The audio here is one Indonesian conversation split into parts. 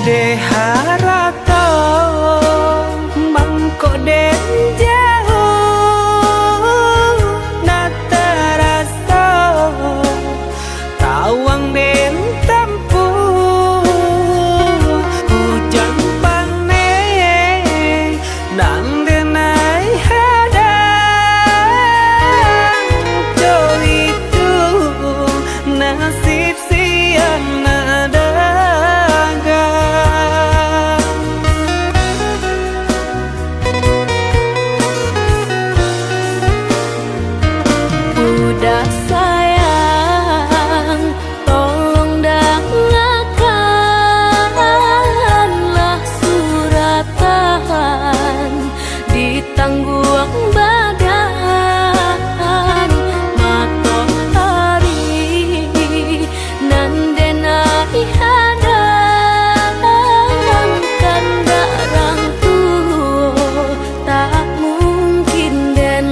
de harato mangko den jauh na terasa tawang den tempuh hujan panen dan denai hadang jo itu nasib siang udah sayang, tolong dengarkanlah suratan di tangguang badan matahari nan denai hadang kandarang tuh tak mungkin den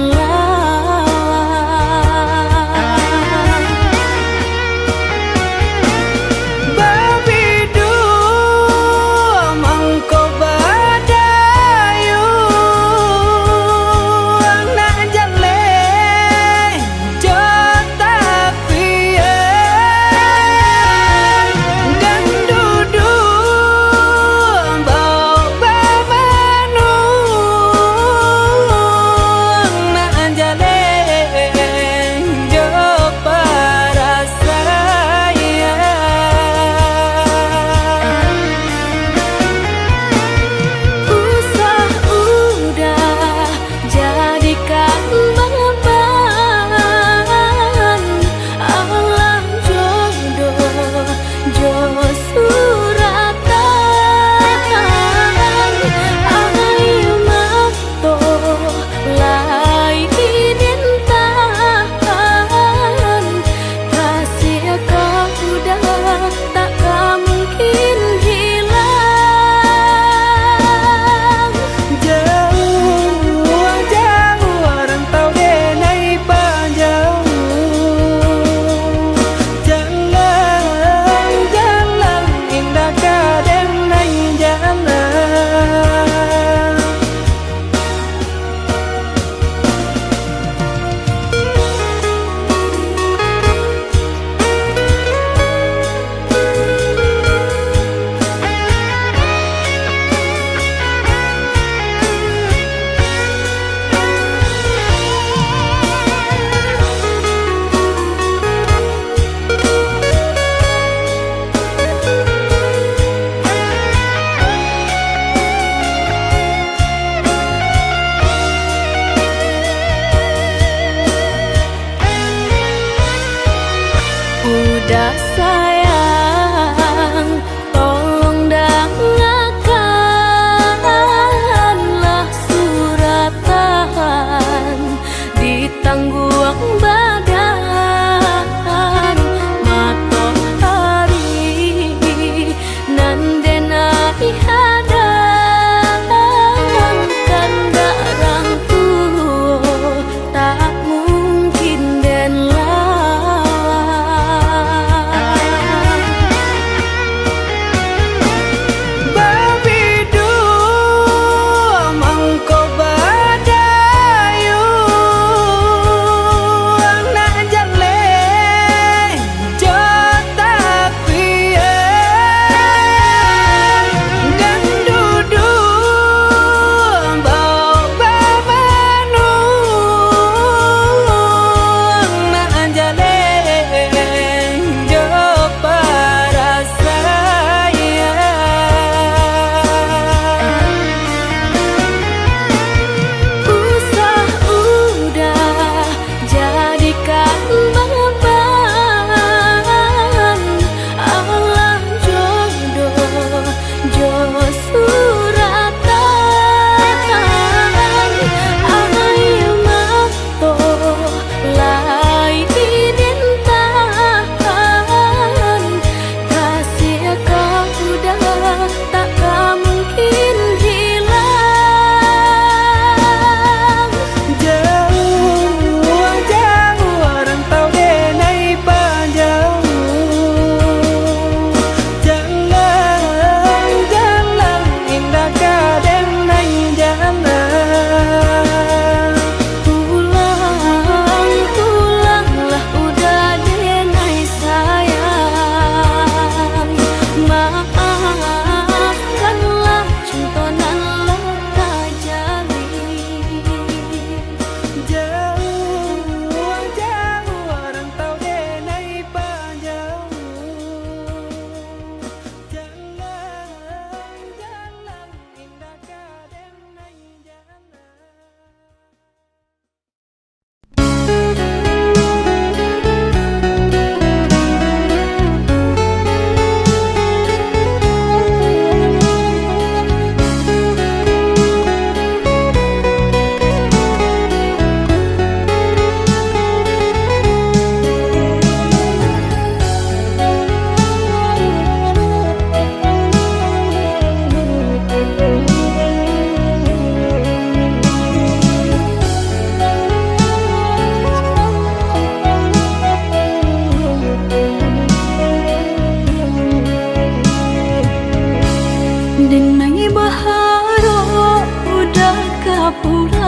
udah sayang, tolong dengarkanlah suratan di tangguang badan matahari nan denai hadang kandarang tuh tak mungkin den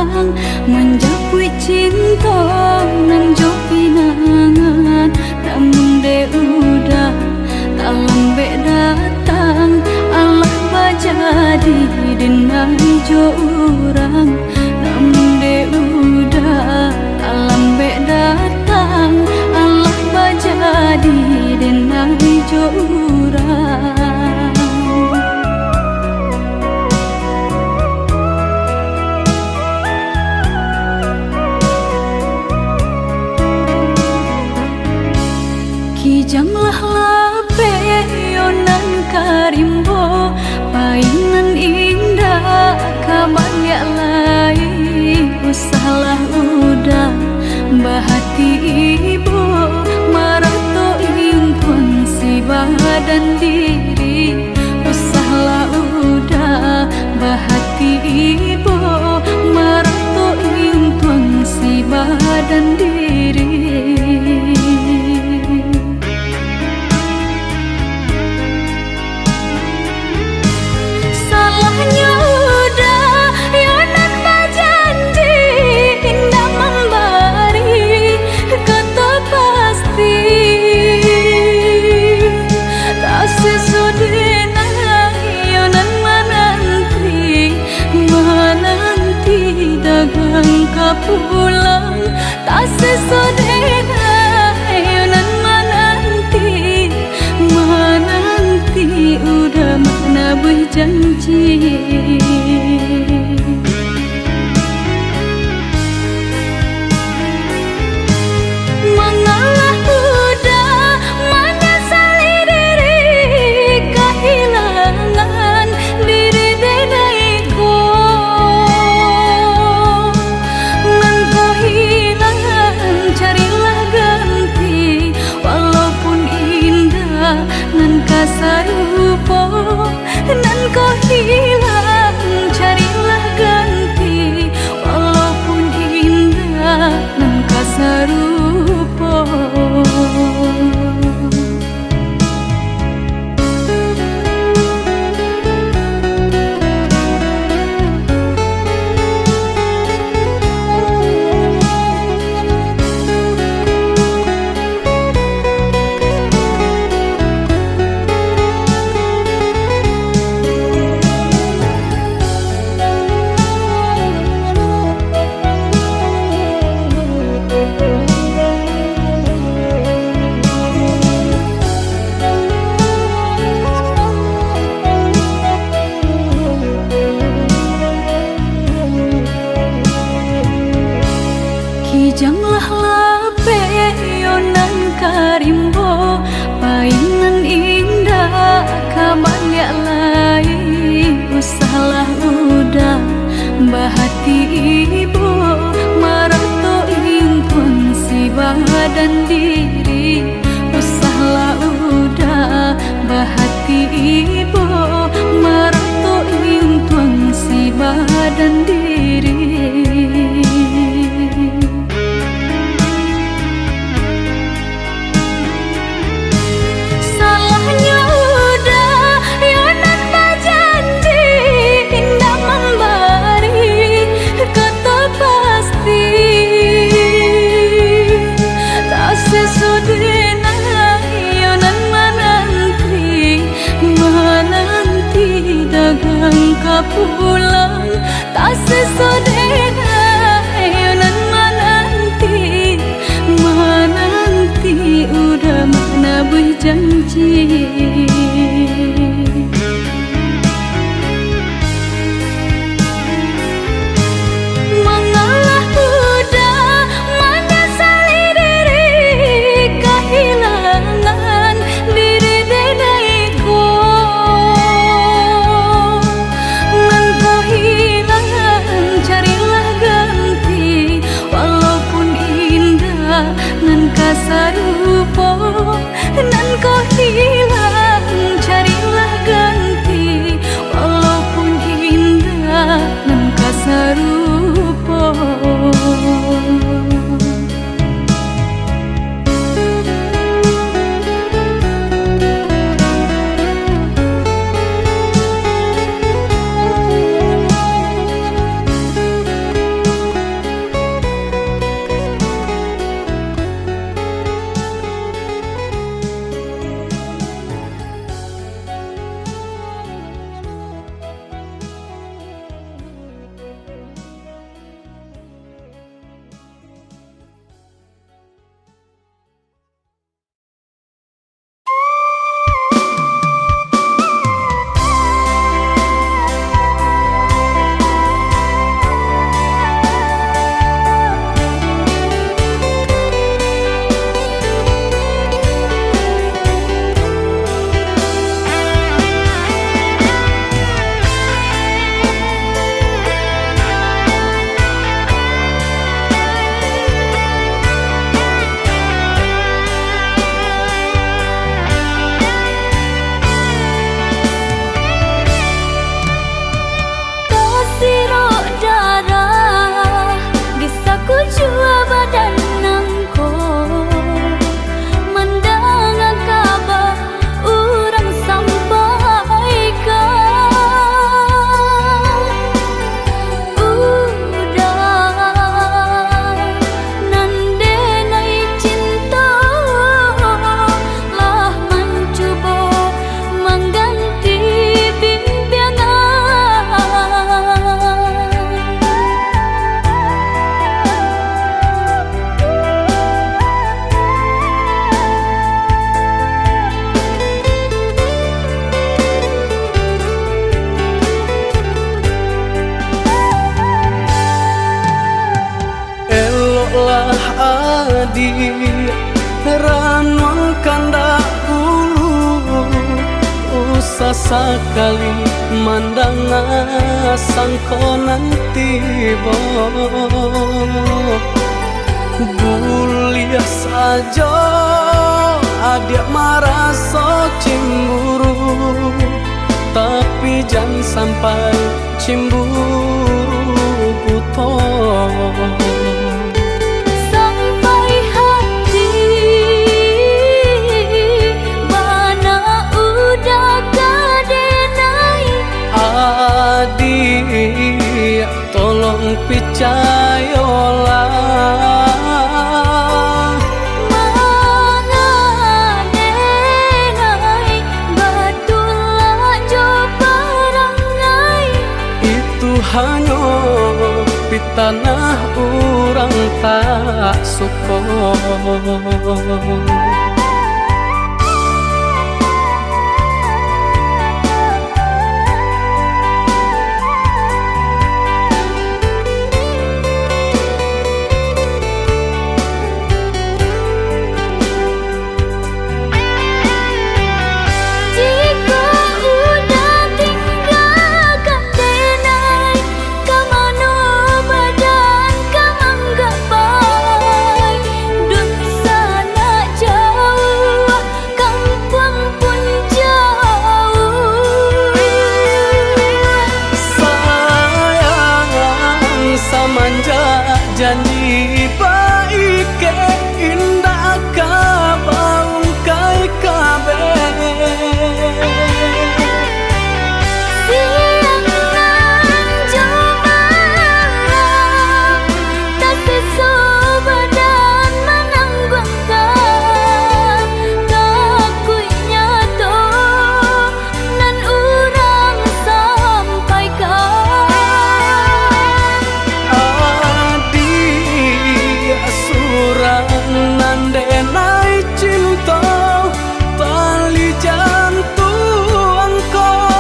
datang menjapui cinta nan jo pinangan, namun de udah tak lambe datang. Allah bajadi denai jo urang, namun de udah tak lambe datang. Allah bajadi denai jo urang. Kijanglah lape yonan karimbo, painan indah kabalya lai. Usahlah udah bahati ibu, marato impun si badan diri. Usahlah udah bahati ibu, marato impun si badan diri. Pulang tak sesodena yonan menanti udah mana berjanji. Mengalah udah menyesali diri, kehilangan diri denaiku. Carilah ganti, walaupun indah nan kasarupo, nan kau hilang. Carilah ganti, walaupun indah nan kasarupo. Kijanglah lape yonan karimbo, painan indah kabalya lai. Usahlah udah bahati ibu, marato impun si badan diri. Usahlah udah bahati ibu, marato impun si badan diri. Pulang tak sesodena yonan menanti udah mana berjanji. Mengalah udah menyesali diri, kehilangan diri denaiku. Cari sekali mandang sangko nanti Bulia saja adik merasa cemburu, tapi jangan sampai cemburu buta. Adik, tolong percayalah, mengenai batulah joparangai. Itu hanya pitanah orang tak suka. Janji baik ke indah kabaung kai kabe. Siang nan jumalang tak sesu badan menanggungkan kakunya to nan urang sampaikan. Nandenai cinta tali jantung kau.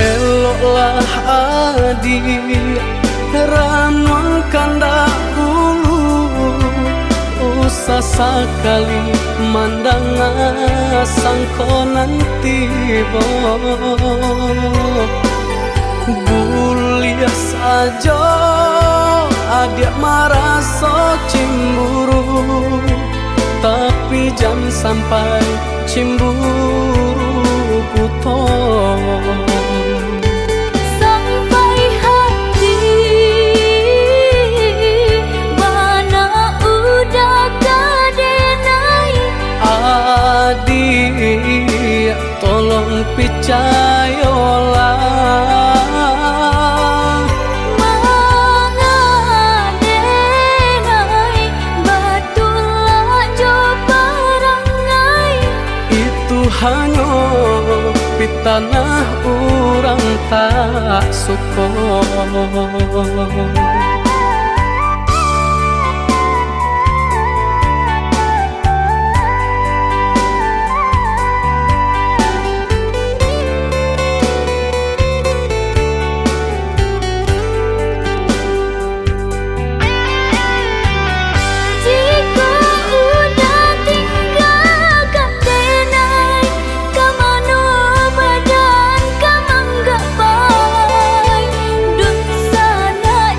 Eloklah adik ranuang kandak bulu, usah sekali mandang sangko nanti Bulia saja adik merasa cemburu, tapi jangan sampai cemburu buta. Adik, tolong percayalah, mengenai batulah joparangai. Itu hanya pitanah orang tak suka.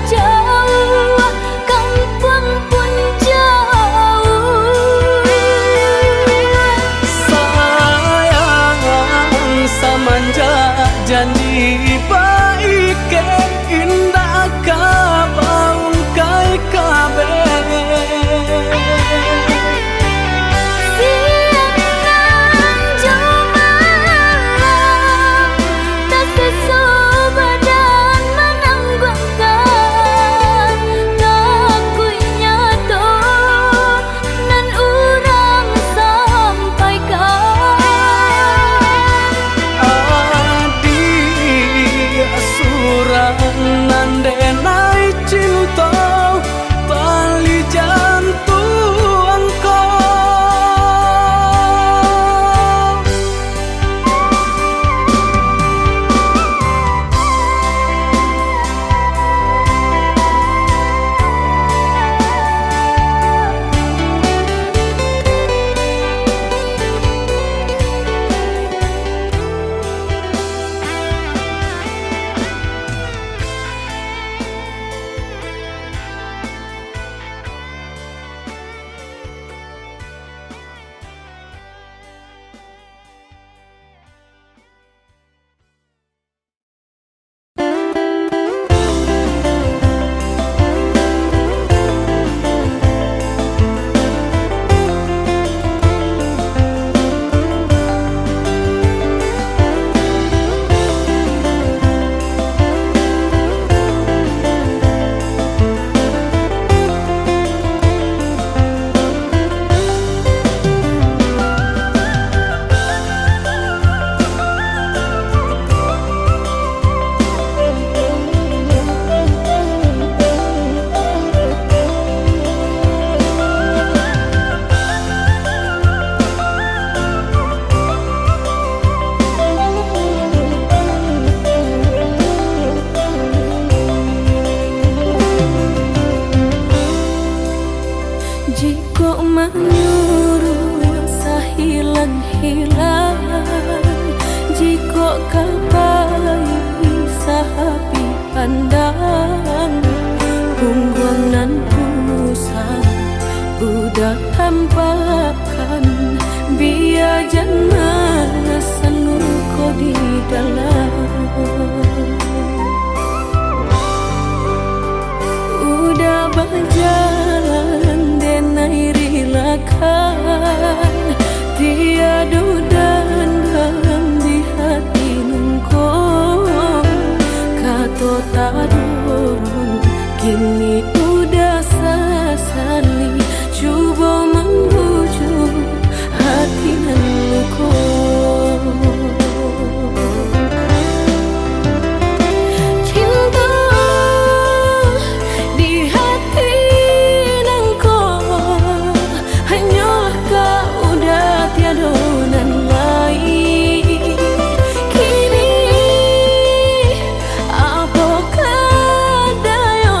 Jauh menyuruh sahilang-hilang jika kapai sahabi pandang hungguan pusat budak tampakan biar jangan senur ko di dalam udah berjalan denai rilakan tiada dan di hati nungko kato tadurun kini udah sasali coba membujuk hati nungko cinta di hati nungko hanyalah kau udah tiada nan lain kini apakah daya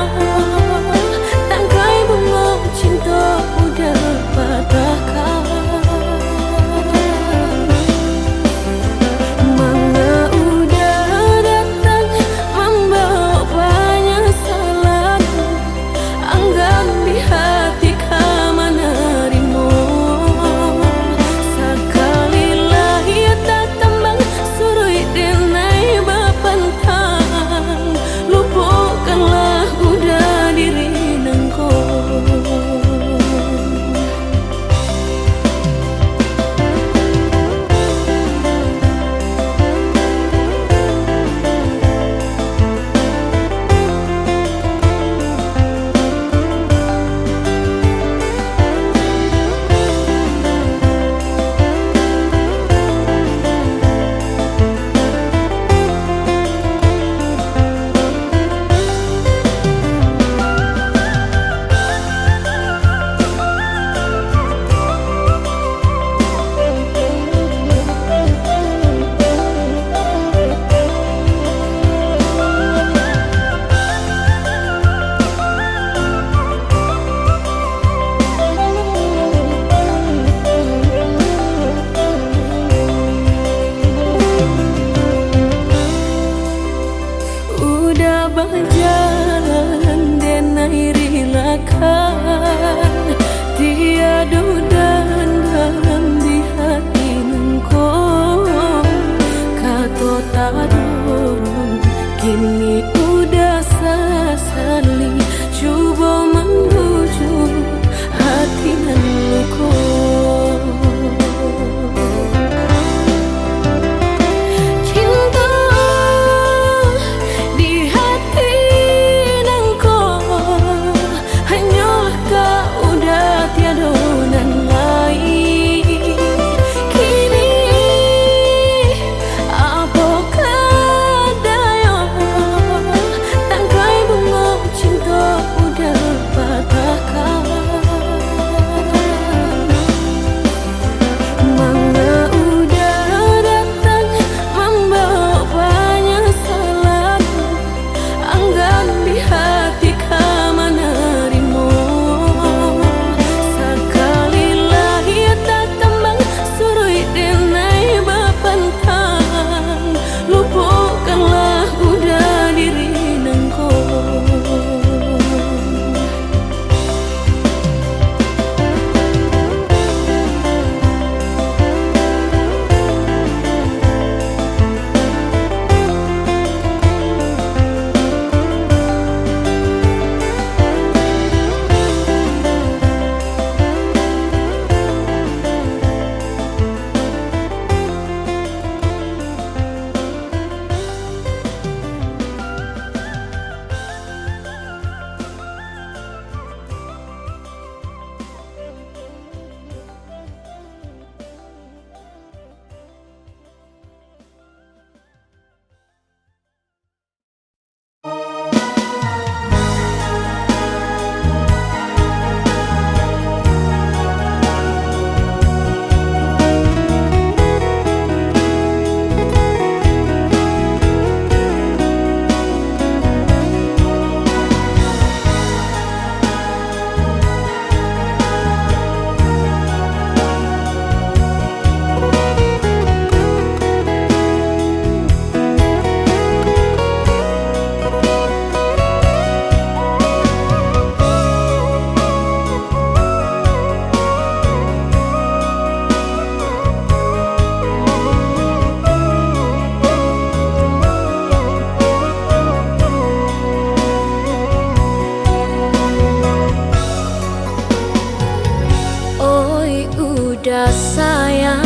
sayang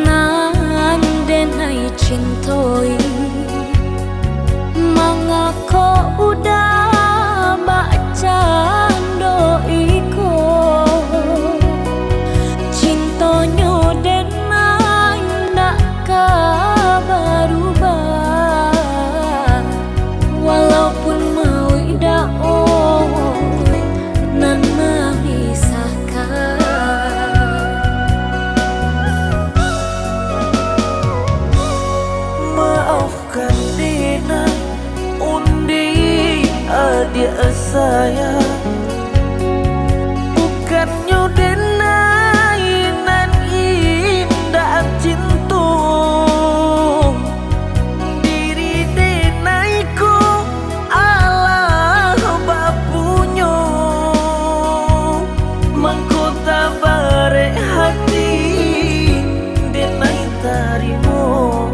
nan denai cintoi mangako udah baca doiko cintonyo denai ndak berubah walaupun mau dao nan memisahkan. Maafkan Dina undi adia saya bukannya denai nan indah cinta diri denaiku Allah bapunya mengkota bare hati denai tarimo.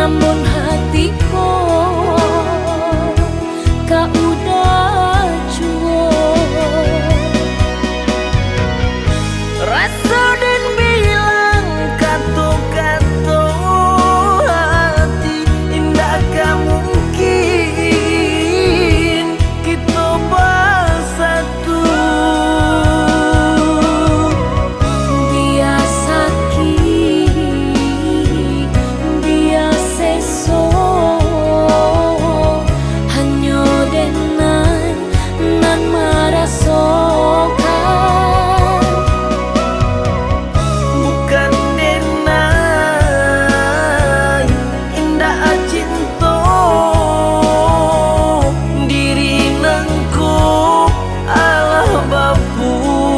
Namun hatiku kau udah cuek Rasa dan bilang kata-kata hati indah gak mungkin kita bersatu. biar sakit biar seso hanya dengan nan merasakan Bukan denai indah cinta diri nengku Allah bapunya.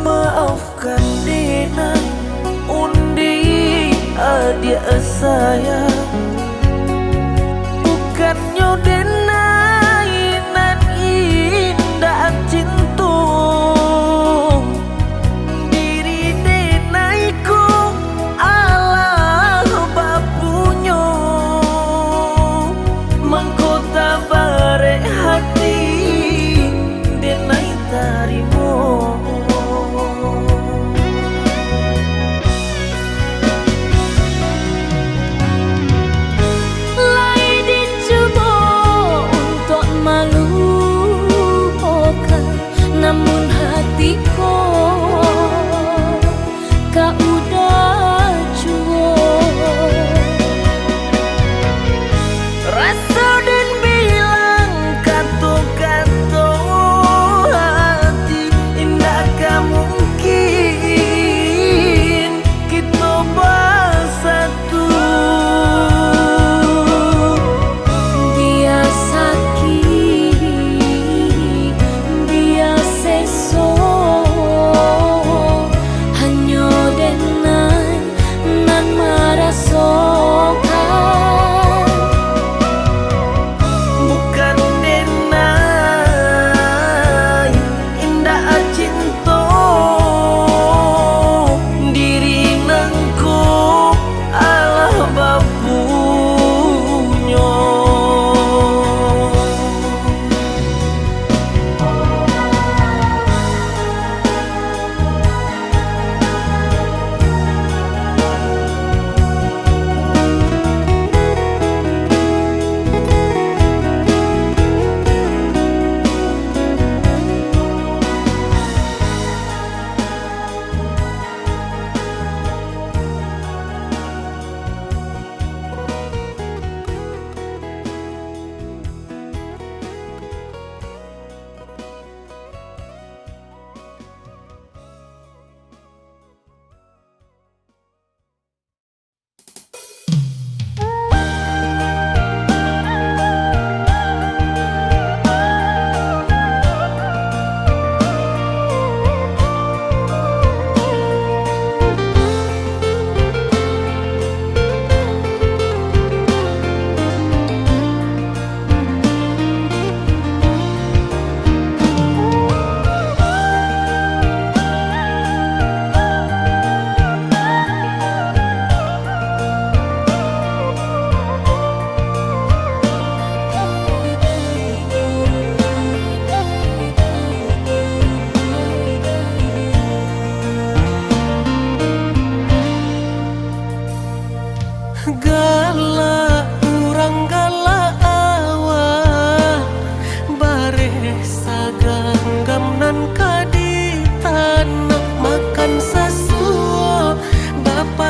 Maafkan Dina undi adia saya bukannya denai nan indah cinta diri denaiku Allah bapunya mengkota bare hati denai tarimo.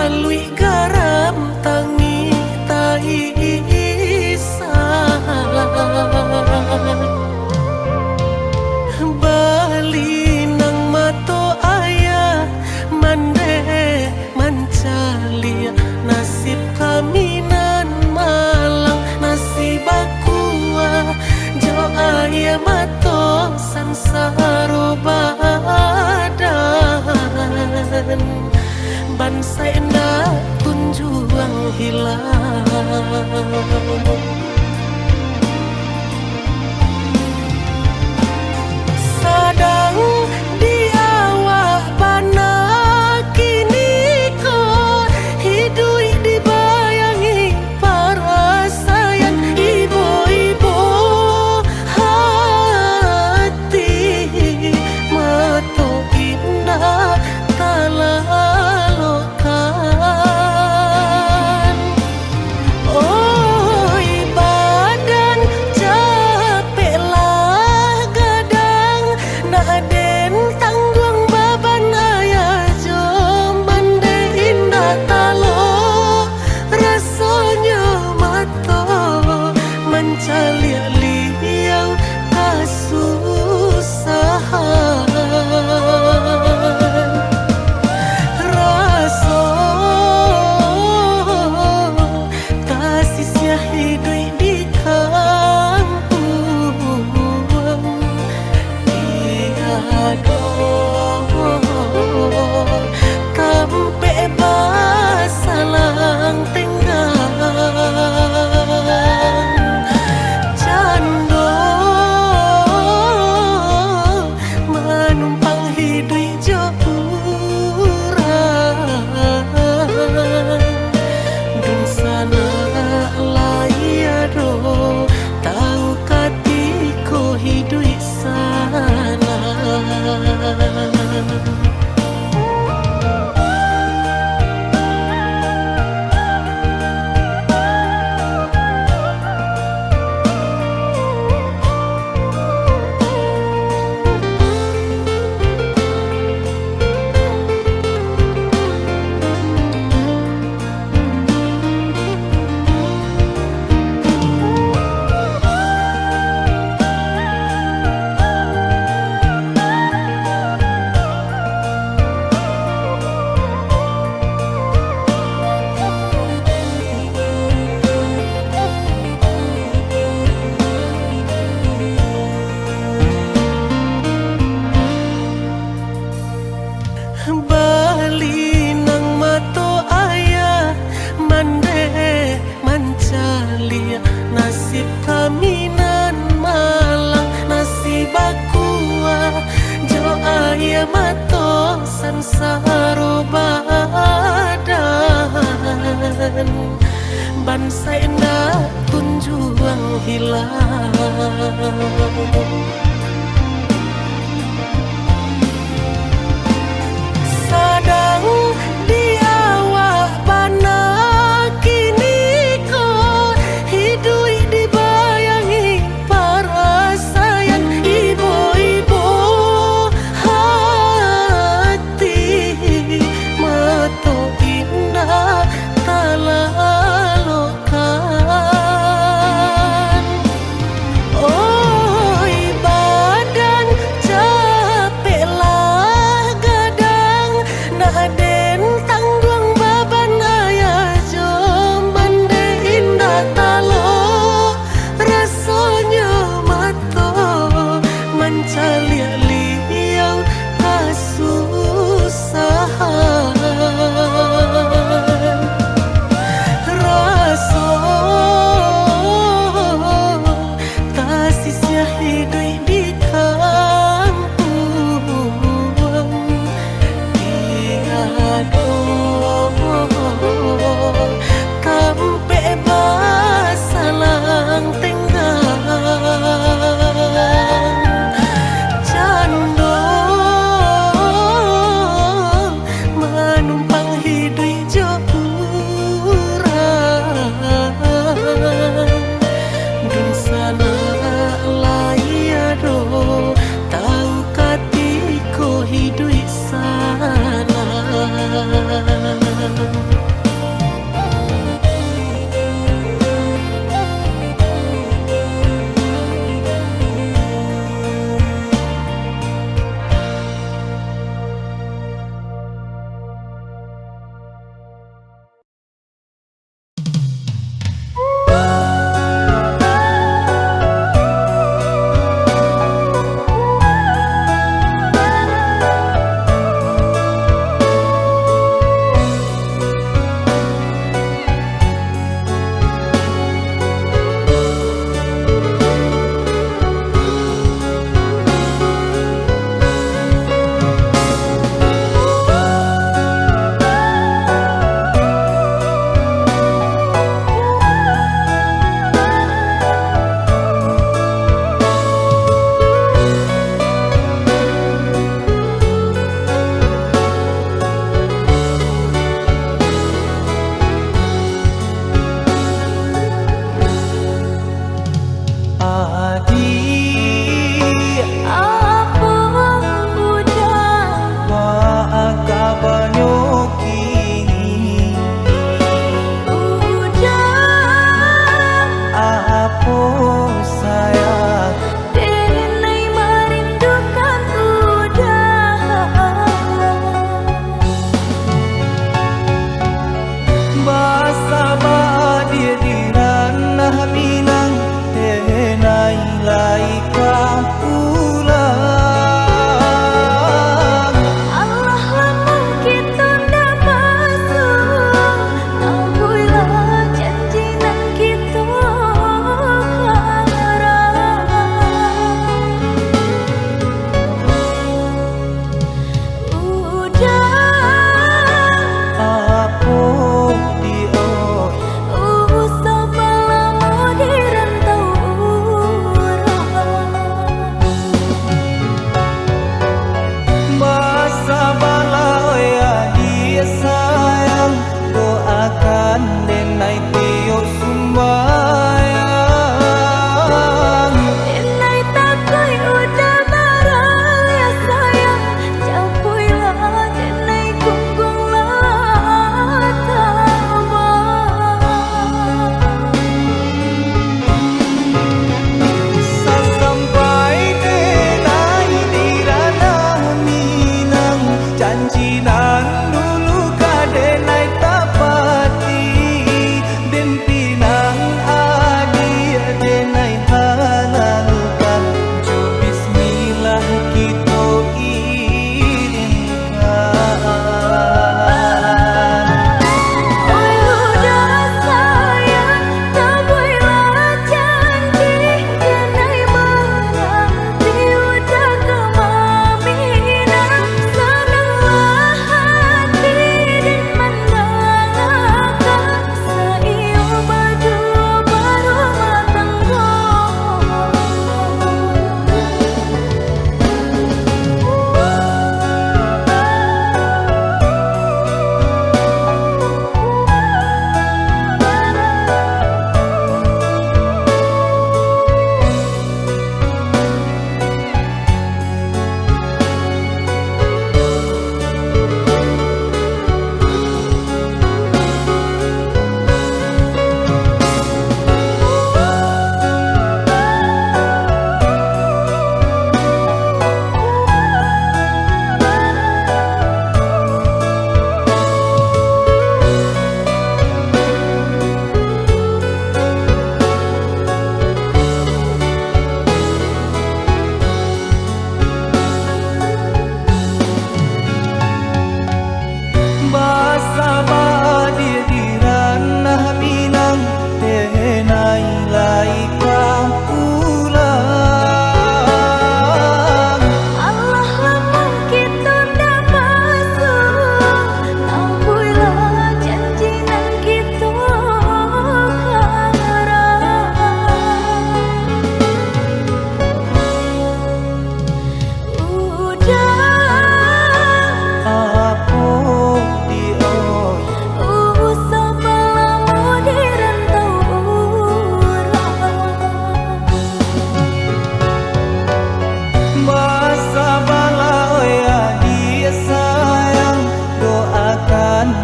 lalui garam tangi taisan bali nang mato ayah mande mancalia nasib kaminan malang nasib aku jo ayah mato sansaro badan bangsa endah kunjuang hilang sadang di awak bana kini kau hidup dibayangi para sayang ibu-ibu hati mato indah talalokan oi badan capeklah gadang naden tanggung baban ayah jom mande indah talo rasanya mato mencalia liau kasusahan rasa kasihnya hidup di kampung tiada kampe basalang tenggang cando menumpang hidup jauran dun sana layado tahu katiko hidup sana bali nang mato ayah mande mancalia nasib kaminan malang nasib aku jo ayah mato sansaro badan bangsa endah kunjuang hilang sadang di awak bana kini kau hidup dibayangi para sayang ibu-ibu hati mato indah talalokan oi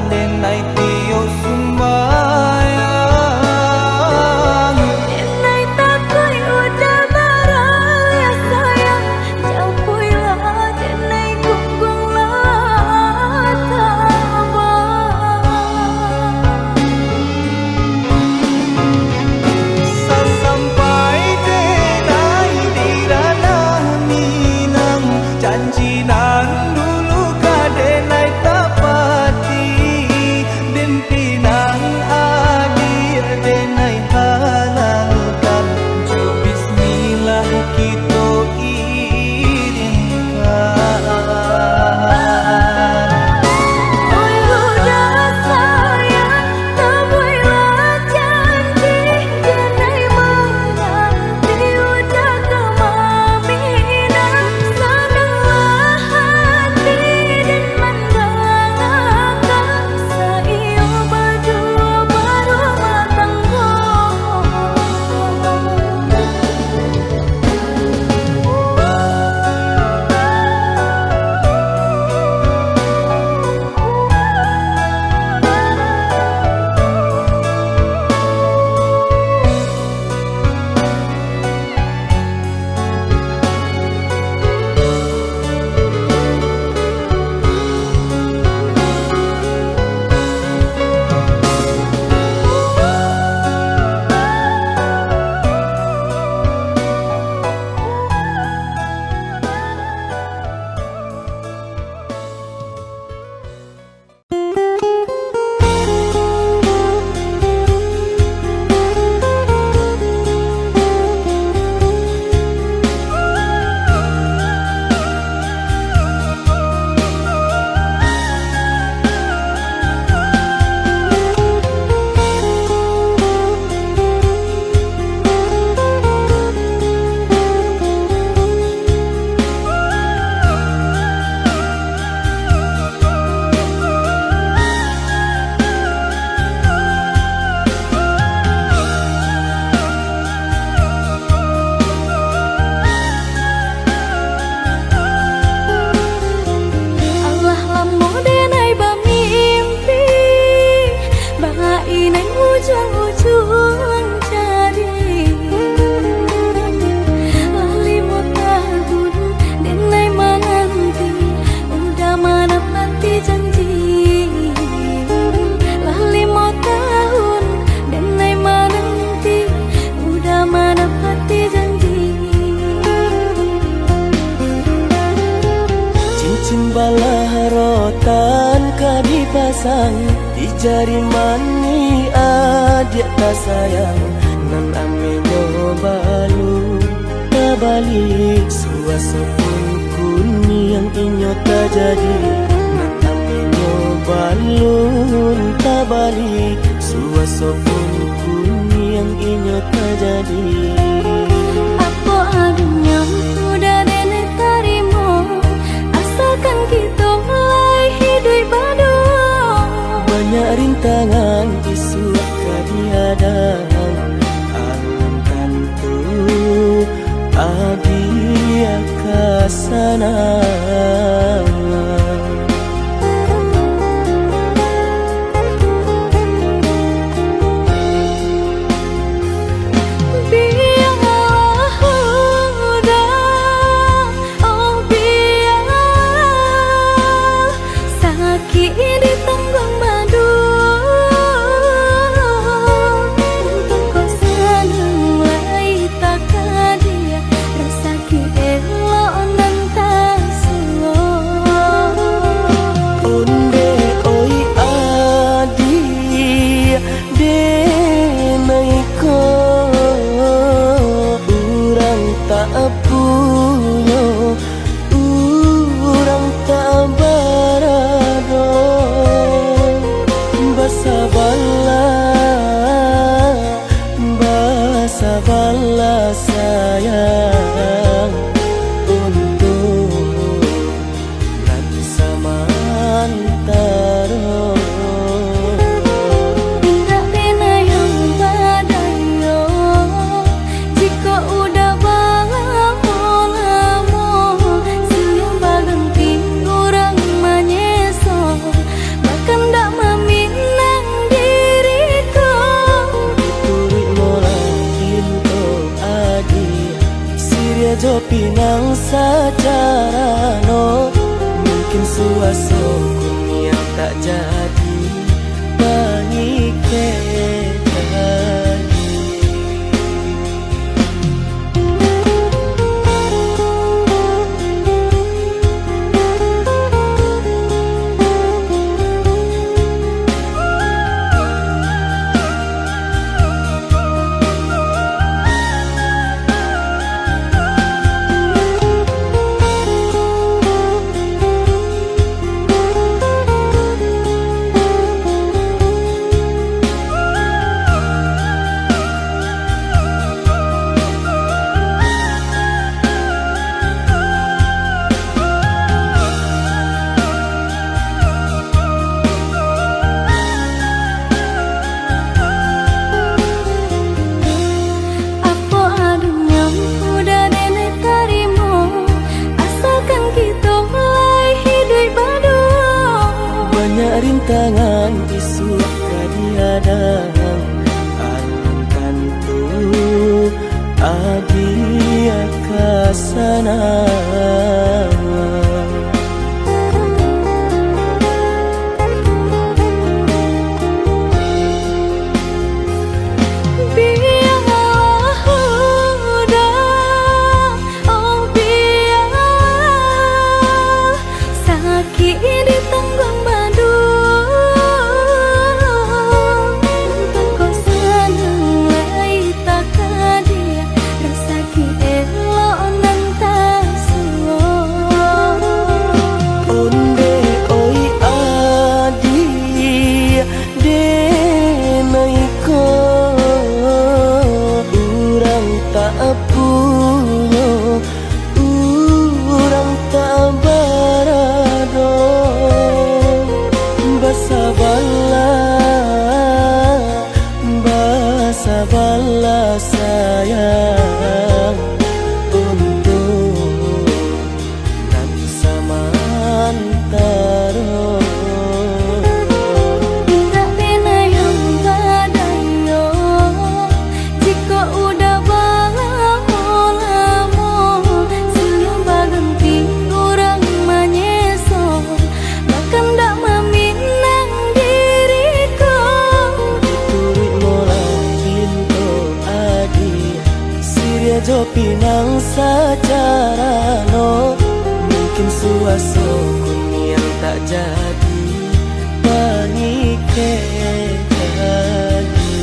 denai tio sumbayang. Denai takui udah marah ya sayang, jauhilah denai gugunglah tabah. Sampai denai di ranah Minang, janji nan dulu ka denai tapati, den pinang adir denai halalkan, jo bismillah kita iringkan. Oi udah sayang, tabuilah janji, denai menanti udah kemaminang, senanglah hati dan menggalakan, saiyo berdua berumah tangga. Allah lamo denai bamimpi, bainai ujung-ujung jari, lali mau tahun denai menanti, udah menepati janji, lali mau tahun denai menanti, udah menepati janji. Cincin balah rotan ka dipasang di jari mani adik tak sayang, nan amenyo balu tabalik suasana kuni yang inyo tak jadi, nan amenyo balun tabalik suasana kuni yang inyo tak jadi. Apa adanya udah denai tarimo, asalkan kita mulai hidup baru. Banyak rintangan isu kadihadang, alam tentu adia kasana. Biarlah udah, oh biar sakit ditanggung madu, untuk kau senang lai tak dia, rasa elok nan tak suasana yang tak jadi mengikat lagi. Apa adanya udah nenek tarimo, asalkan kita mulai hidup baru. Banyak rintangan isu kadihadang alam tentu adia kasana. Biarlah udah, oh biar sakit di tenggang madu. Tengkau senang lai tak kadia, rasa elok nan tak suo. Onde oi adi denaiko urang tak punya urang tak barado basa bala sayang untuk nan samantara. Tak pernah yang badayo, jika udah lamo siang baganti orang menyeso, bahkan tak meminang diriku. Turik mola pinto adi Siria jo pinang secara no. Mungkin suasana yang tak jadi mengikat lagi.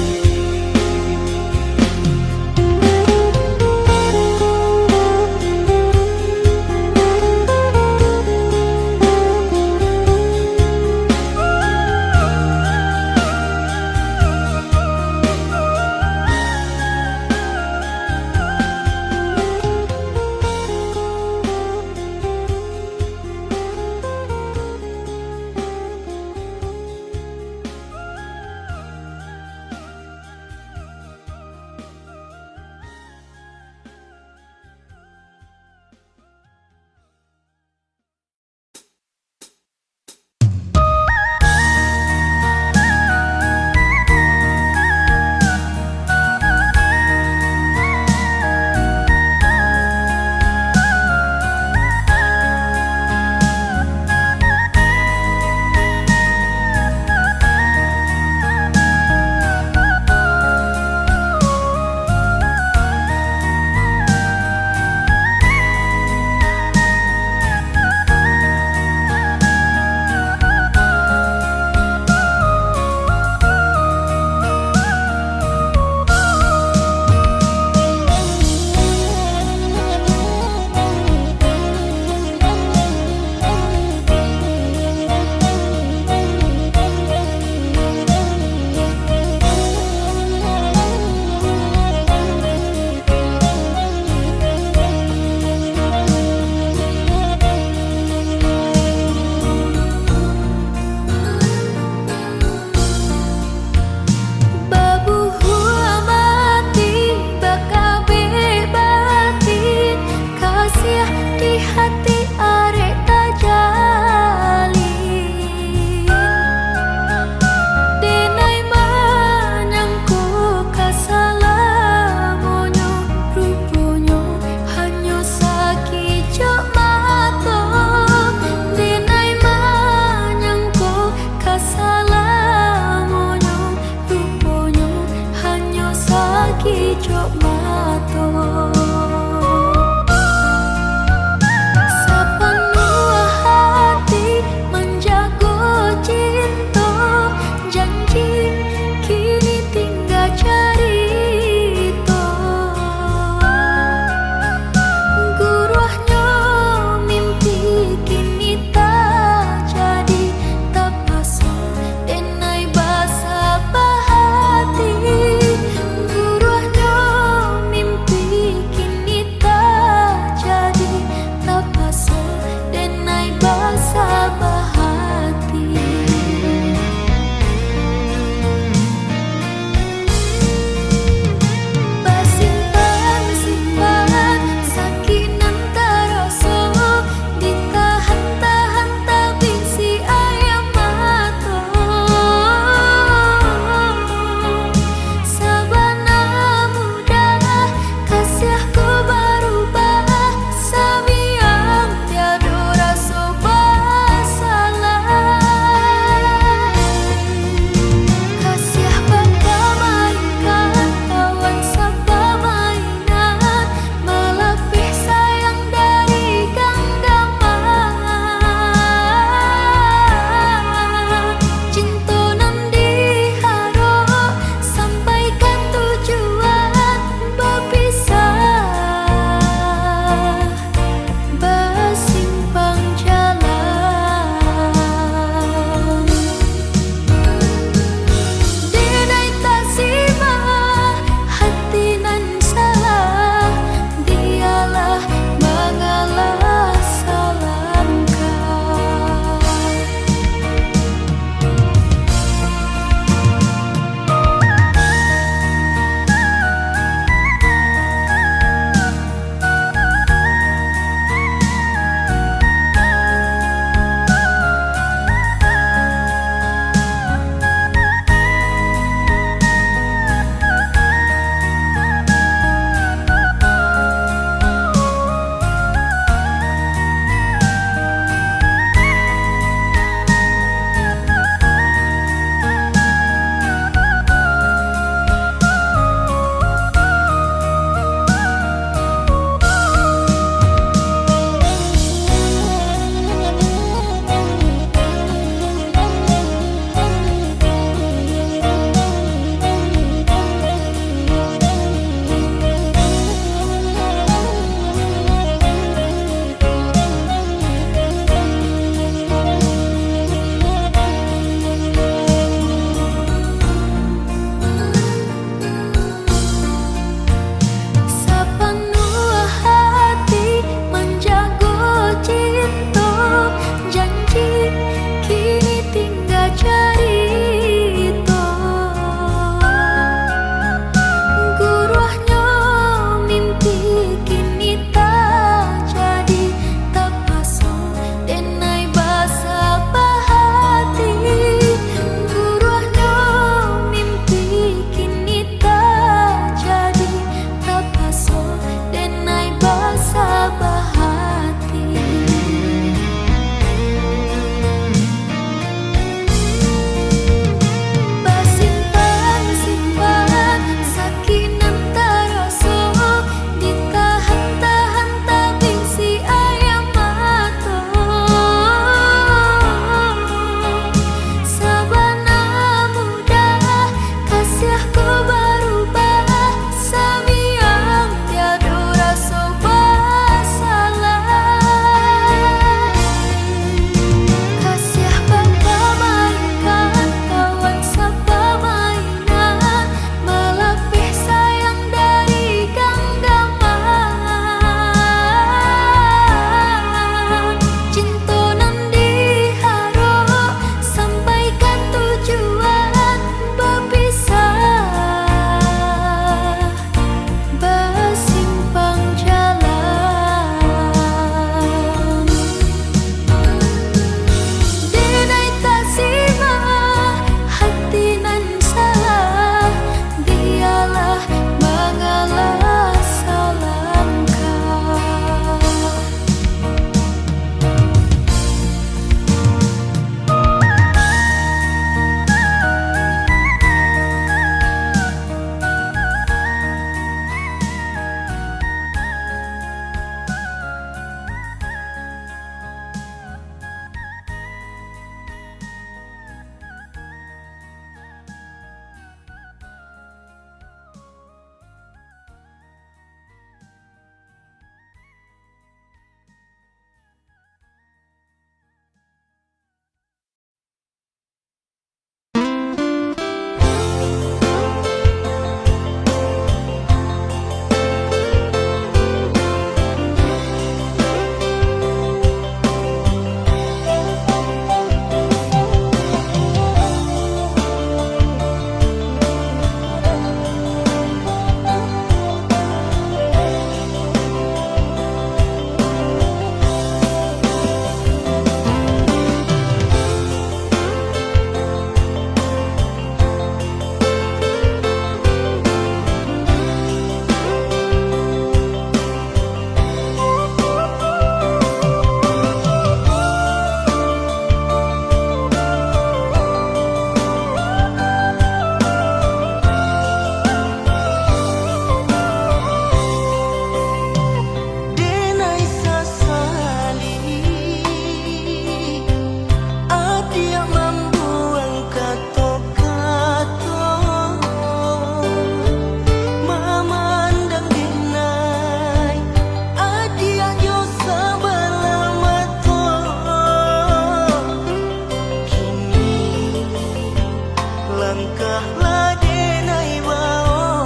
nikahlah denai bao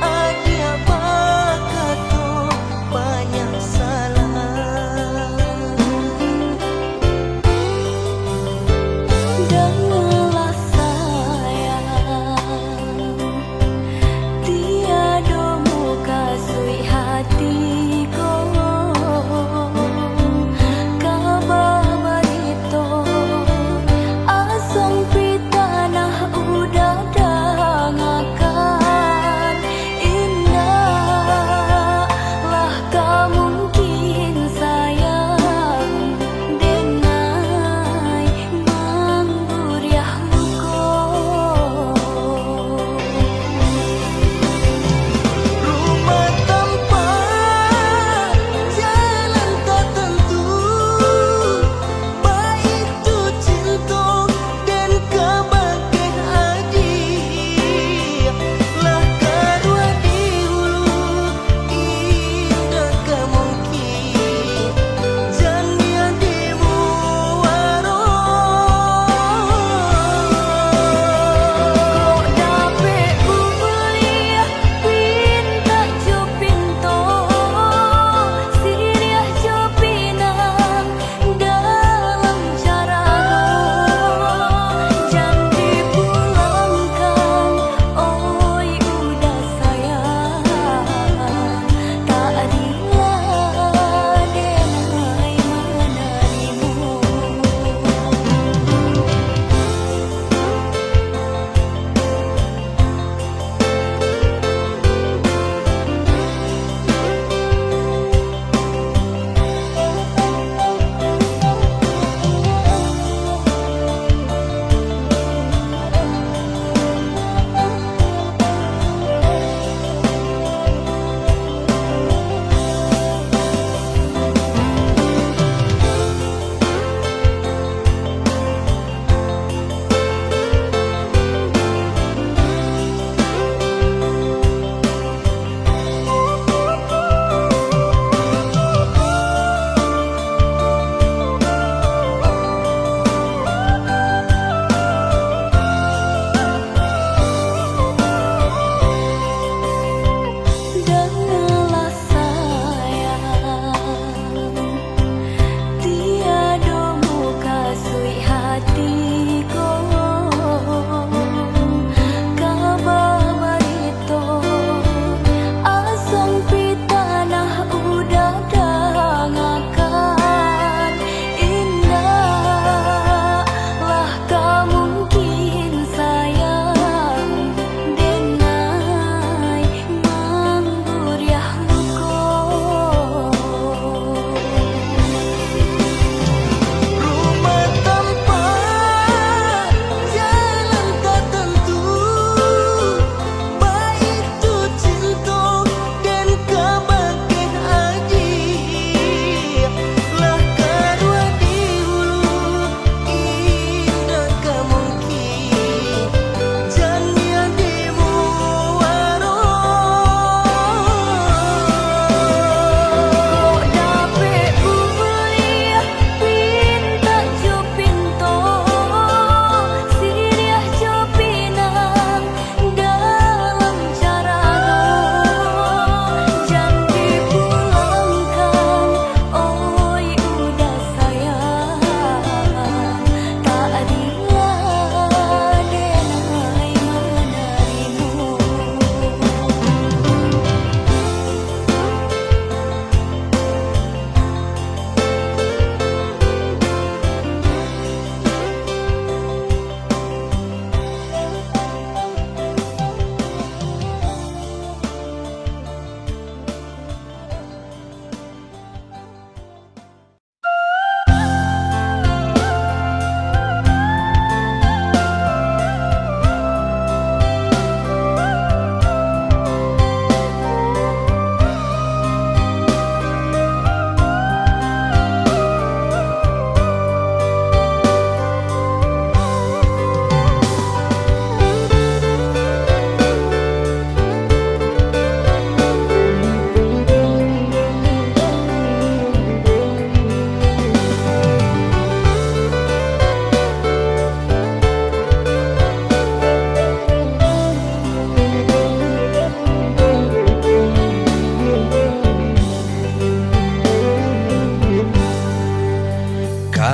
adia bakato banyak salah. Dengarlah sayang, tiada muka sui hatiku. Kabar berito, asong pitanah udah dangakan. Indahlah kau mungkin sayang, denai mangguriah luko. Rumah tempat jalan tak tentu, baik tu cinta dan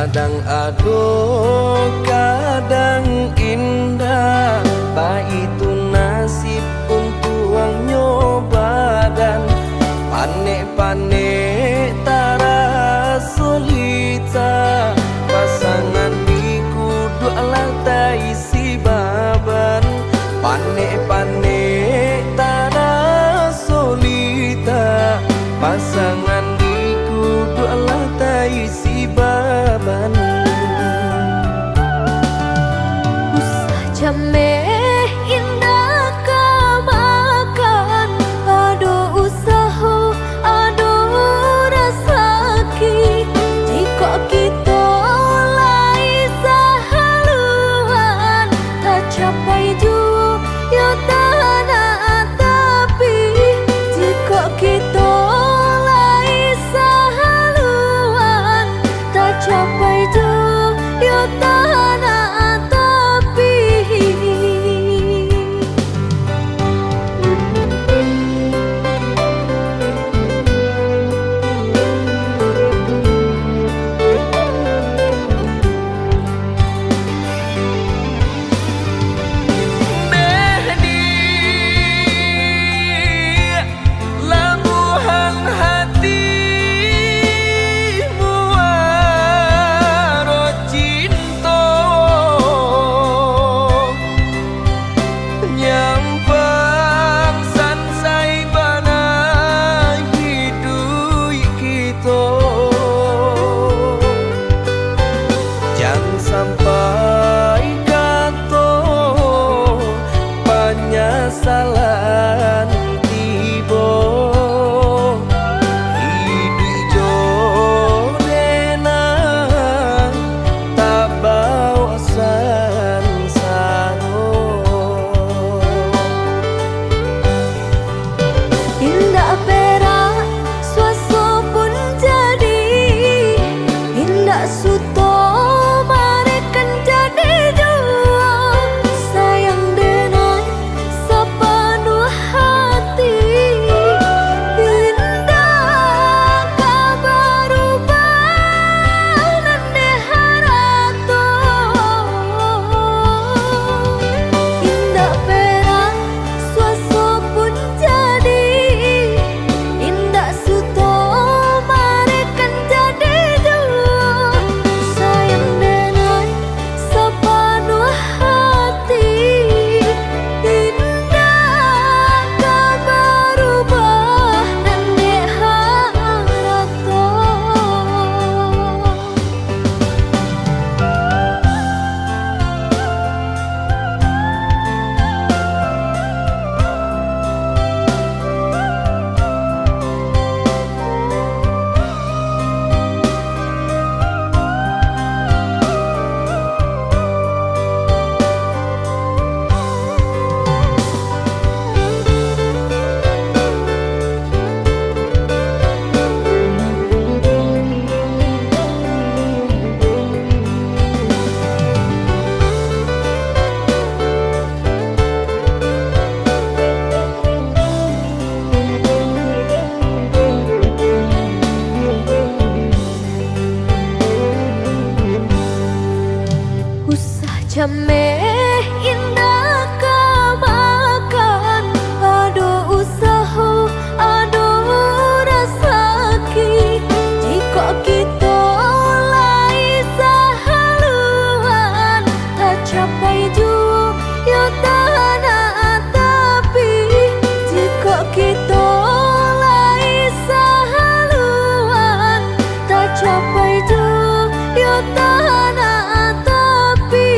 Kadang aduh, kadang indah, baik itu nasib untuk nyoba dan panek-panek tara solita. Pasangan di kudu lantai si baban, panek-panek tara solita. Pasangan di kudu lantai si baban. Usah jameh indah kamakan, aduh usaha, aduh rasaki. Jika kita lai sahaluan, tak capai jua ya tanah tapi. Jika kita lai sahaluan, tak capai jua ya tanah tapi. Labuhan hatimu waro cinta, nyampang sansai bana hidup kita. Jangan sampai kata penyesalan tiba. Hidup jodena tak bawa sansaro. Indah perak suaso pun jadi, indah suto marekan jadi jua. Sayang dengan sepenuh hati, indah kabar ubah nande harato. Indah perak suaso pun jadi, indah suto marekan jadi jua. Sayang dengan sepenuh hati, indah kabar ubah nande harato. Usah jameh indah kamakan, aduh usaha, aduh rasaki. Jika kita lai sahaluan, tak capai jua ya tanah tapi. Jika kita lai sahaluan, tak capai jua ya tanah tapi.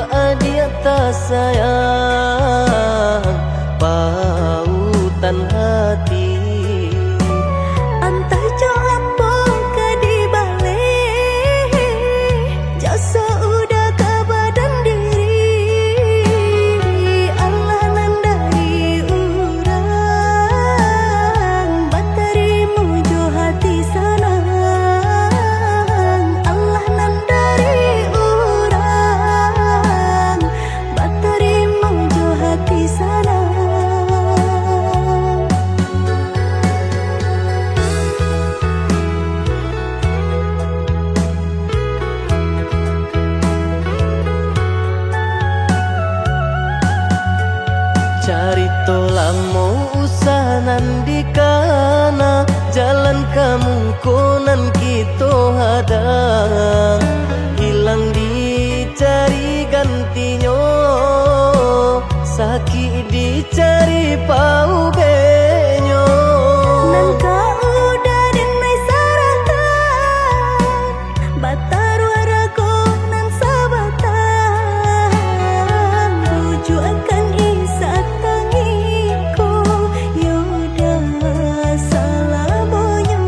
adia tak sayang pautan hati. Entah jo apa ke di balik jasa udah ke badan diri. Allah nandai urang bateri mujo hati sanang. Allah nandai urang bateri mujo hati sanang. Carito lamo usahanan di kana jalan kemungkinan kita hadang hilang dicari gantinya sakit dicari pau benyo. Nangka udah denai saratan batar warago nan sabatan buju akan isa tangiku yoda salamonyo.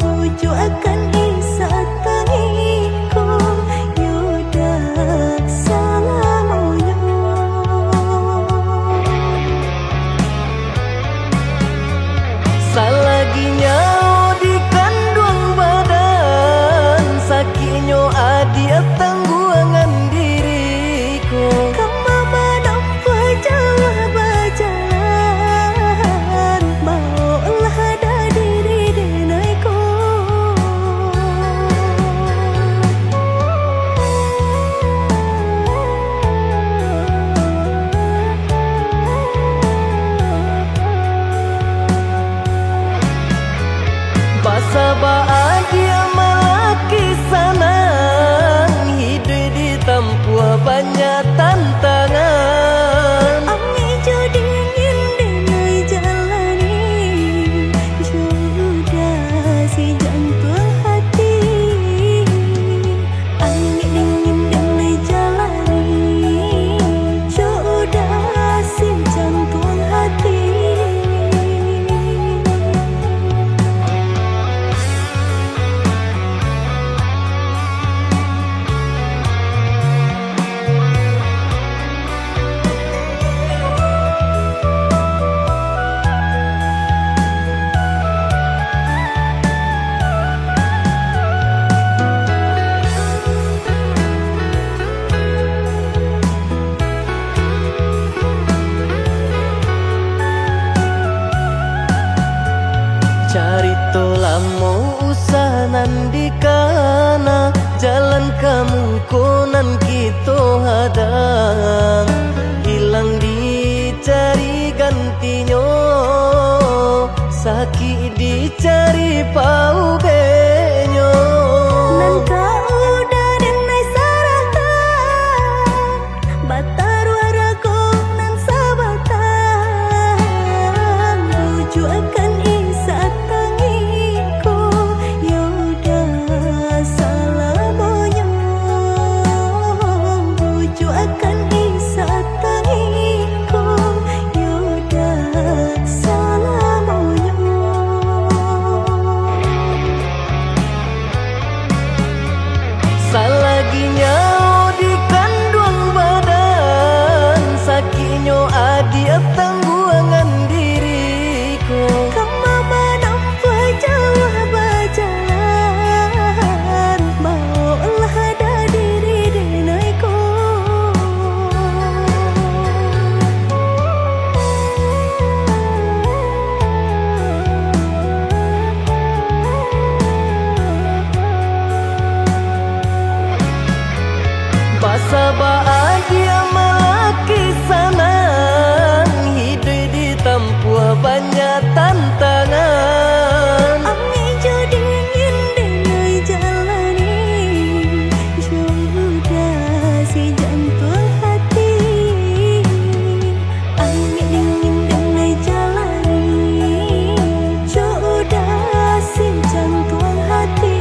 Buju akan isa tangiku yoda salamonyo. Salaginya di kandung badan sakinyo adia tangguangan diriku. Kamu menampa jauh berjalan maulah ada diri denaiku. Basa bahagia malaki sanang hidup di tempuh banyak tantangan. Ami jo dingin denai jalani jodoh si jantung hati. Ami dingin denai jalani jodoh si jantung hati. Carito lamo usahanan di kana jalan kemungkinan kita hadang hilang dicari gantinya sakit dicari pau benyo. Nangka udah denai saratan batar warago nan sabatan buju akan isa tangiku yoda salamonyo. Buju akan isa tangiku yoda salamonyo. Salaginya di kandung badan sakinyo adia tangguangan diriku. Kamu menampa jauh berjalan maulah ada diri denaiku. Basa bahagia malaki sanang hidup di tempuh banyak tantangan. Ami jo dingin denai jalani jodoh si jantung hati. Ami dingin denai jalani jodoh si jantung hati.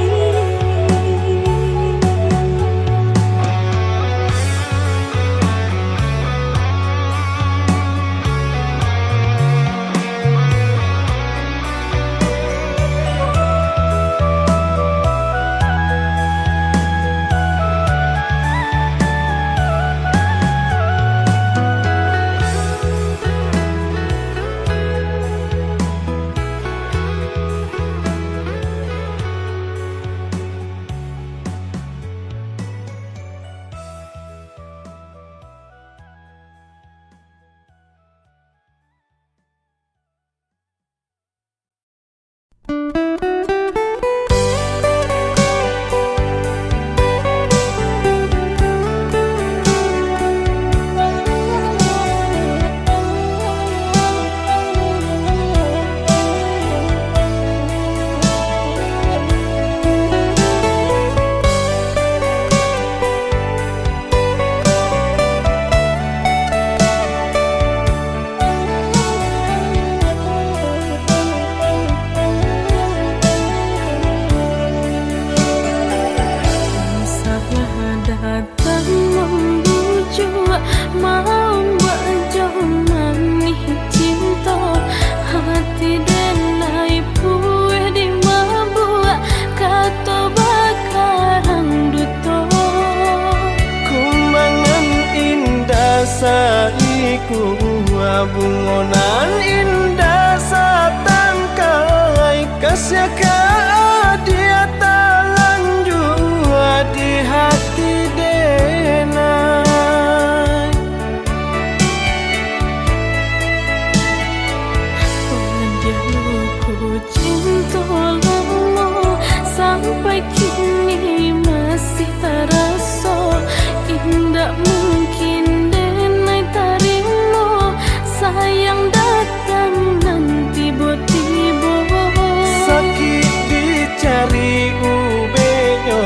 Kabungonan indah satangkai Kasyaka dia talan jua di hati denai. Padaku cinta lama sampai kini masih terasa indah mungkin denai tarimo sayang datang nanti tiba Sakit dicari ubenyo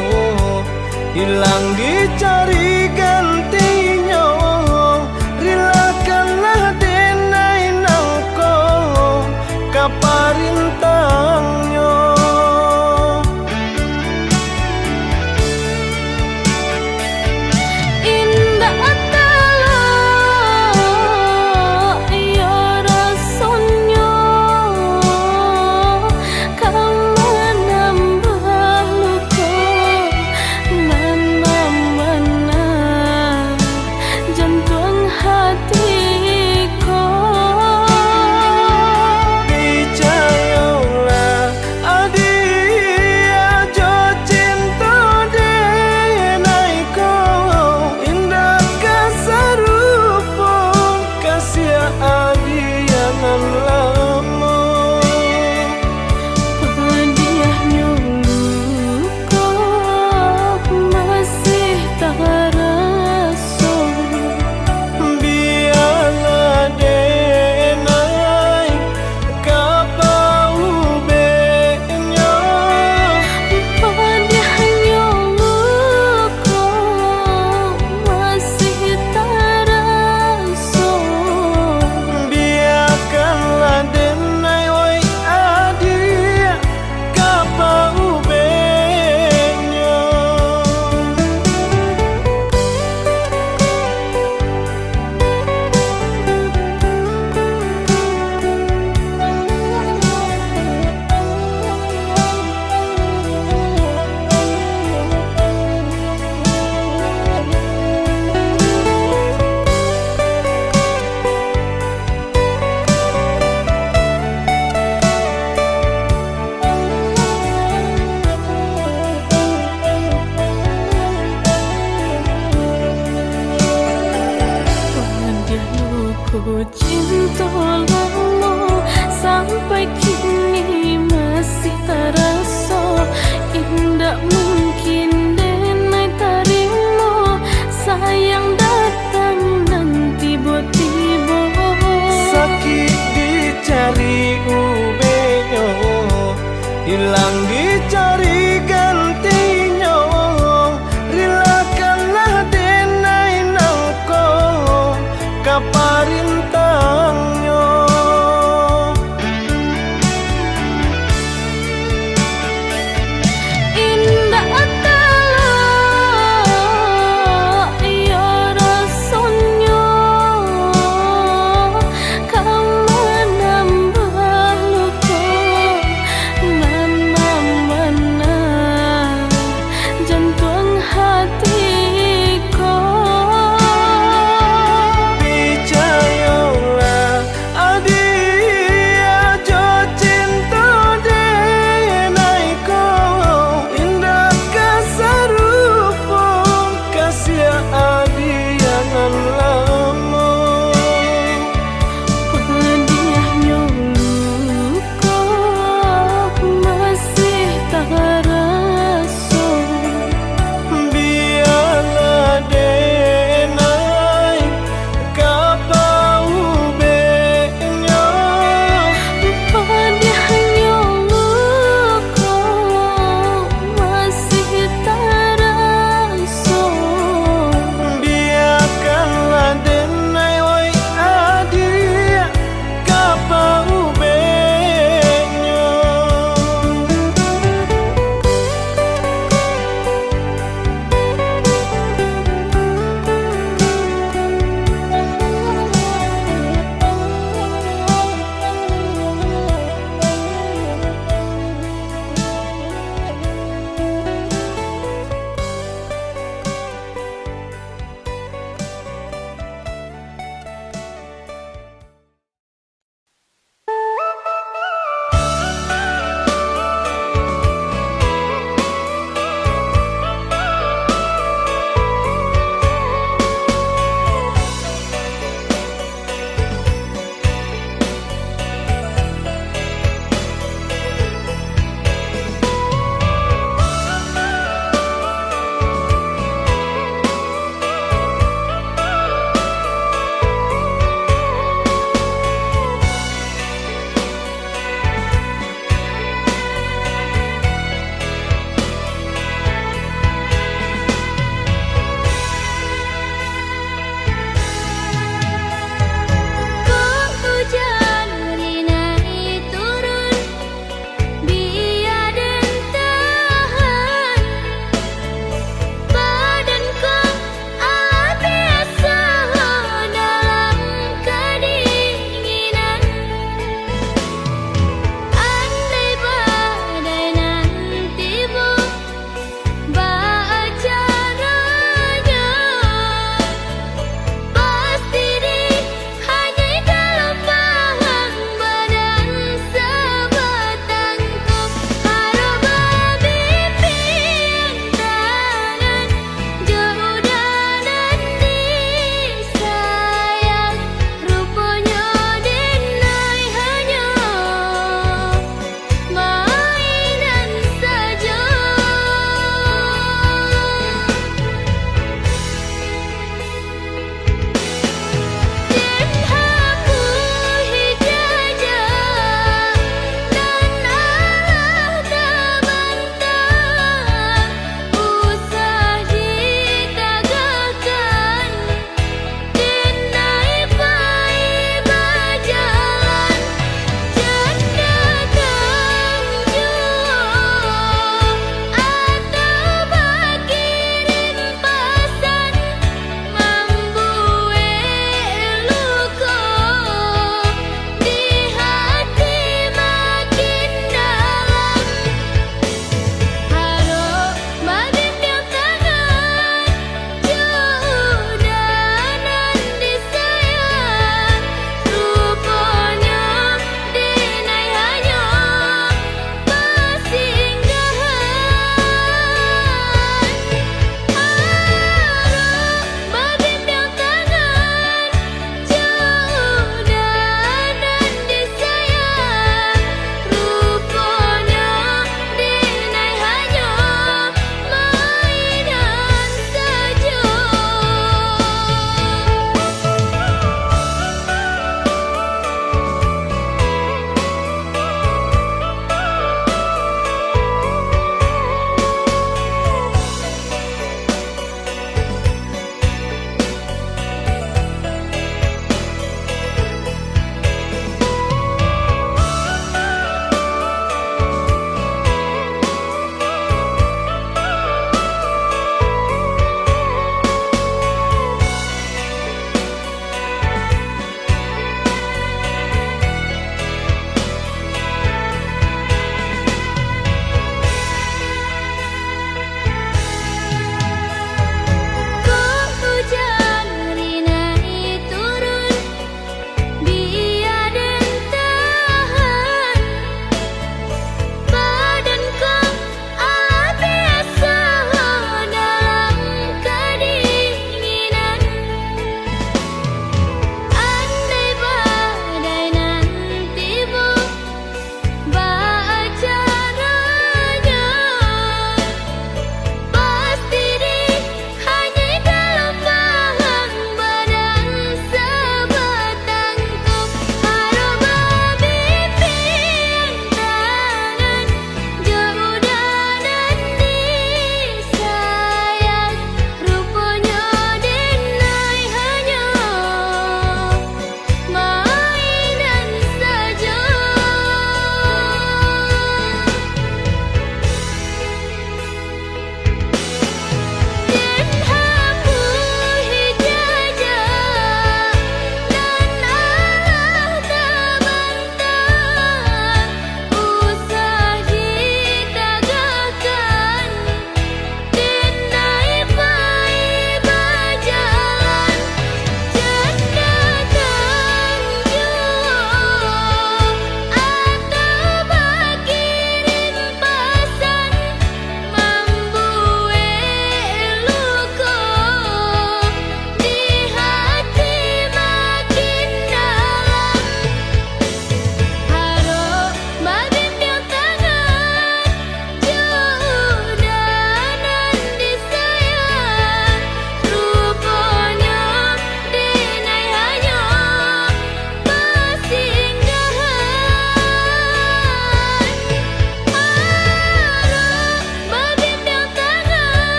hilang dicari gantinya rilakanlah denai nangko kaparintangnya indah talo ya rasanya kau menambah luka mana-mana jantung hatiku Percayalah adia jo cinta denai ko indah kasarupo kasih adiangan lama Padiahnya luka masih terasa biarlah denai kapau benyo Padiahnya luka masih terasa biarkanlah denai oi adia kapau benyo Padaku cinta lama sampai kini masih terasa indah mungkin denai tarimo sayang datang nanti tiba Sakit dicari ubenyo hilang dicari gantinya rilakanlah denai nangko kaparintangnya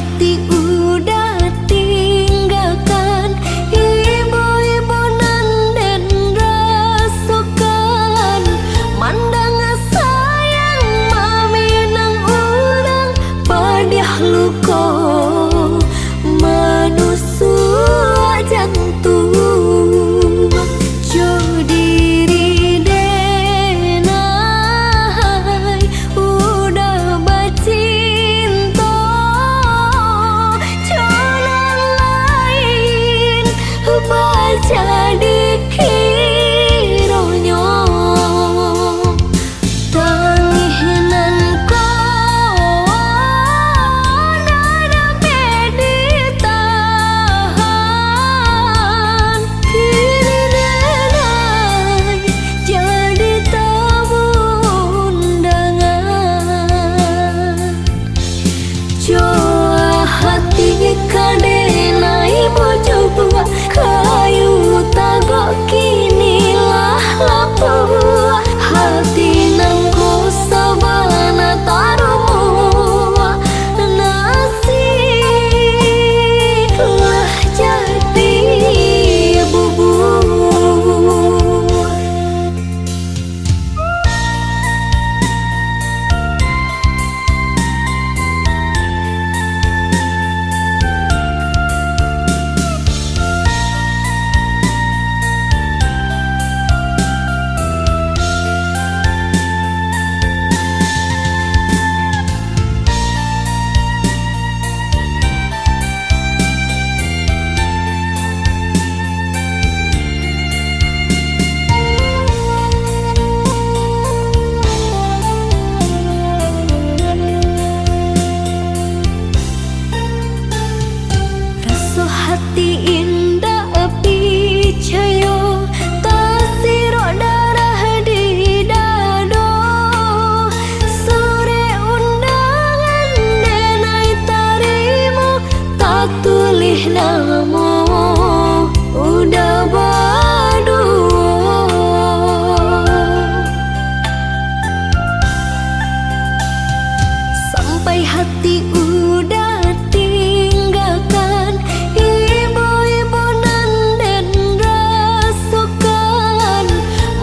hati udah tinggalkan ibu-ibu nan den rasukan mandang sayang mami nang urang padiah luko manusia jantung jo diri denai udah bacinta jalan lain baca dikironyo tanginan ko nada meditahan kini denai jadi tamu undangan Joa hati kadenai bojo buah kayu tagok kinilah lapua hati nangku sabana tarumu nasiblah jadi bubur. Rasa hati indah picayo tasiro darah di dado sore undangan denai tarimo tak tulis namo udah badu sampai hati udah tinggalkan ibu-ibu nan den rasukan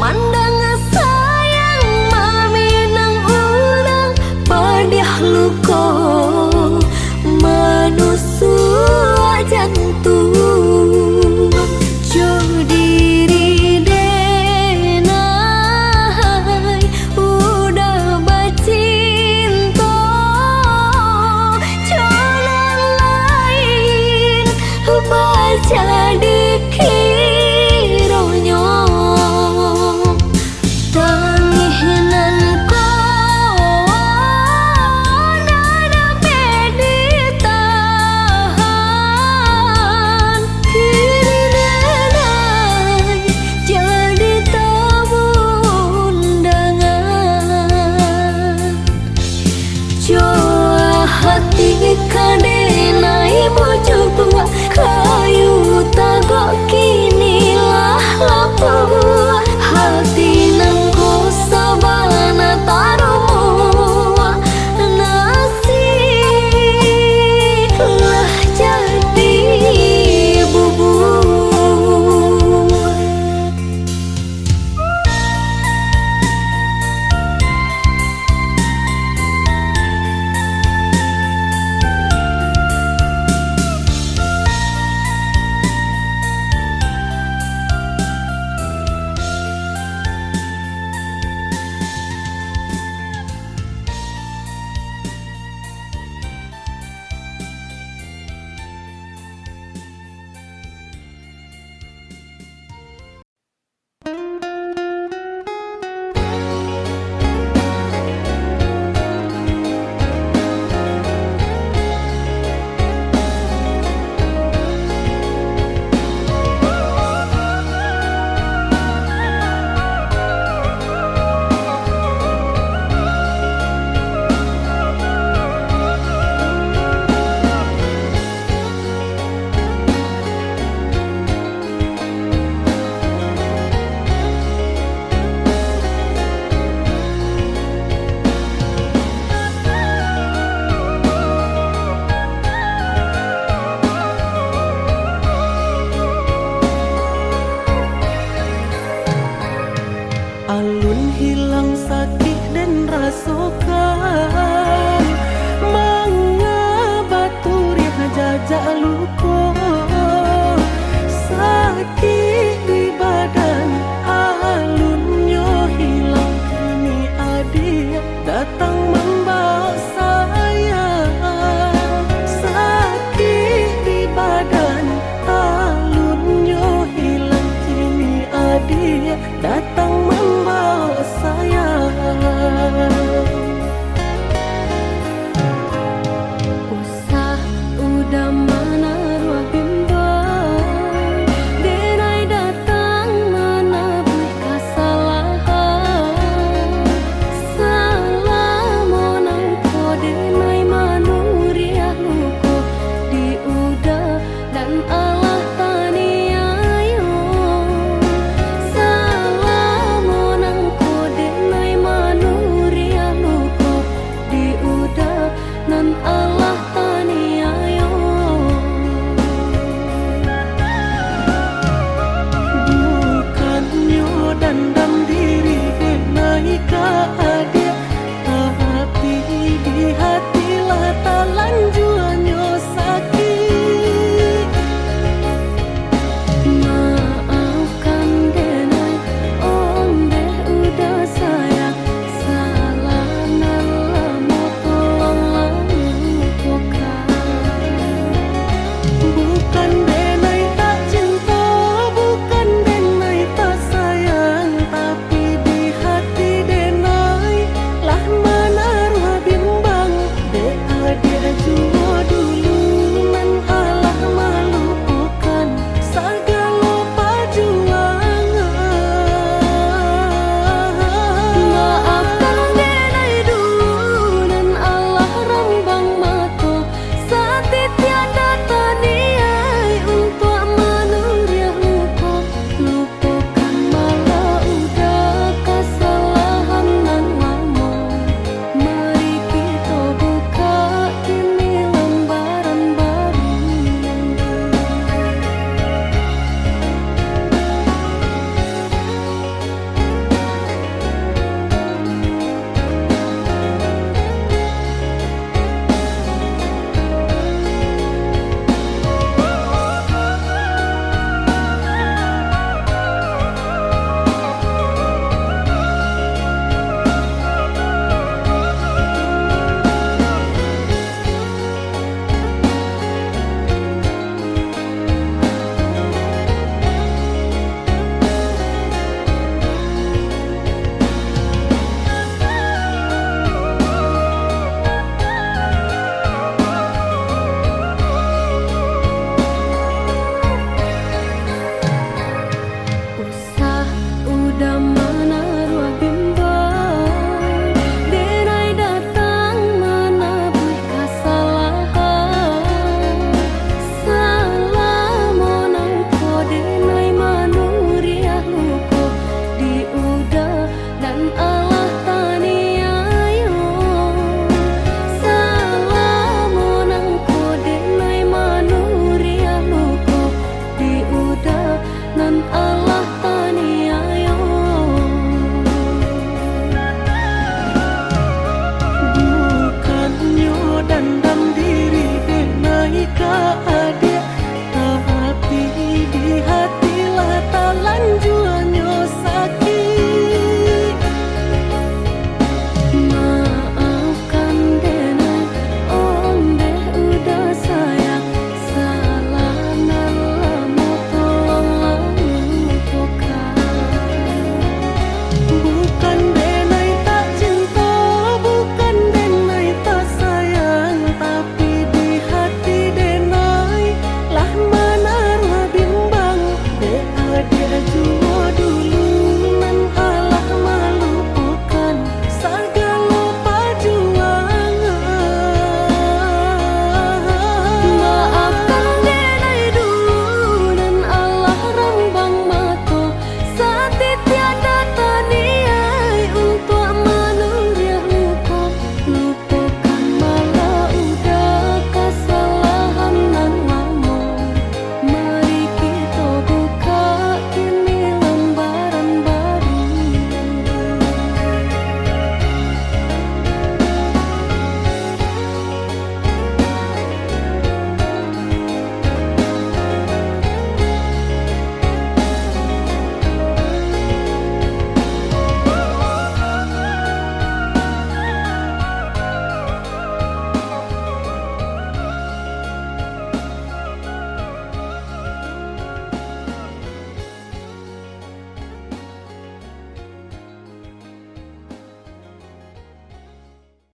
mandang sayang mami nang urang padiah luko manusia jantung jo diri denai udah bacinta jalan lain baca dikironyo tanginan ko nada meditahan kini denai jadi tamu undangan Joa hati kade